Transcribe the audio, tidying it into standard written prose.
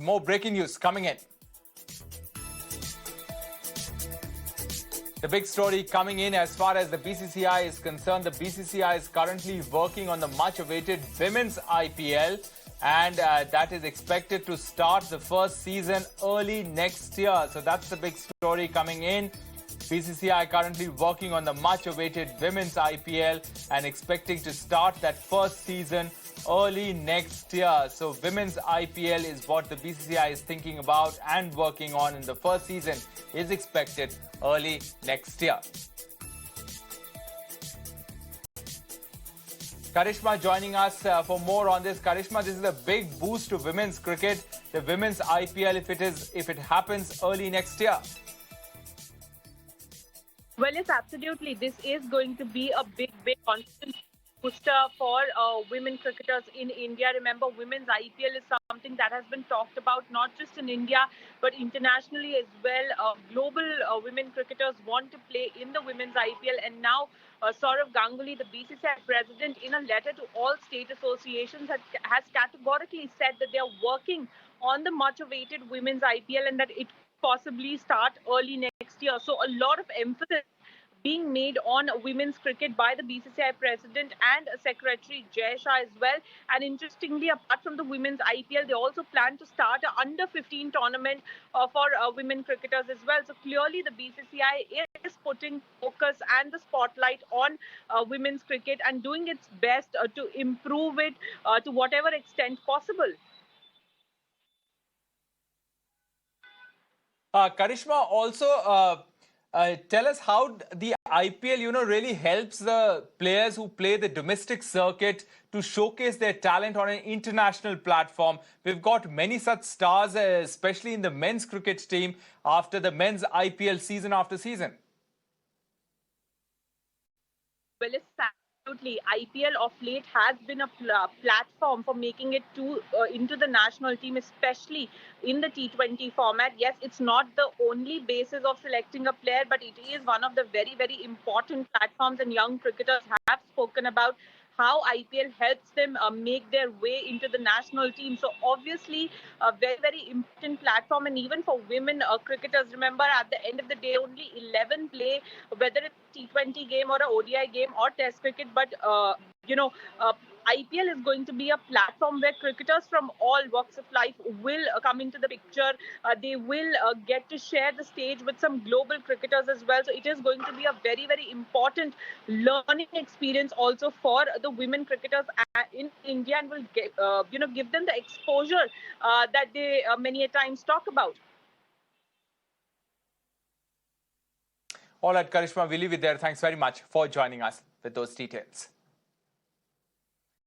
More breaking news coming in. The big story coming in as far as the BCCI is concerned. The BCCI is currently working on the much-awaited women's IPL, and that is expected to start the first season early next year. So that's the big story coming in. BCCI currently working on the much-awaited women's IPL and expecting to start that first season early next year. So women's IPL is what the BCCI is thinking about and working on, and the first season is expected early next year. Karishma joining us for more on this. Karishma, this is a big boost to women's cricket, the women's IPL, if it happens early next year. Well, yes, absolutely. This is going to be a big confidence booster for women cricketers in India. Remember, women's IPL is something that has been talked about not just in India, but internationally as well. Global women cricketers want to play in the women's IPL. And now Saurav Ganguly, the BCCI president, in a letter to all state associations, has categorically said that they are working on the much-awaited women's IPL and that it possibly start early next year. So a lot of emphasis being made on women's cricket by the BCCI president and Secretary Jay Shah as well. And interestingly, apart from the women's IPL, they also plan to start an under-15 tournament for women cricketers as well. So clearly, the BCCI is putting focus and the spotlight on women's cricket and doing its best to improve it to whatever extent possible. Karishma, also tell us how the IPL, really helps the players who play the domestic circuit to showcase their talent on an international platform. We've got many such stars, especially in the men's cricket team, after the men's IPL season after season. Well, it's absolutely. IPL of late has been a platform for making it into the national team, especially in the T20 format. Yes, it's not the only basis of selecting a player, but it is one of the very important platforms, and young cricketers have spoken about how IPL helps them make their way into the national team. So obviously, a very important platform. And even for women cricketers, remember, at the end of the day, only 11 play, whether it's T20 game or a ODI game or Test cricket. But IPL is going to be a platform where cricketers from all walks of life will come into the picture. They will get to share the stage with some global cricketers as well. So it is going to be a very important learning experience also for the women cricketers in India, and will give them the exposure that they many a times talk about. All right, Karishma, we'll leave it there. Thanks very much for joining us with those details.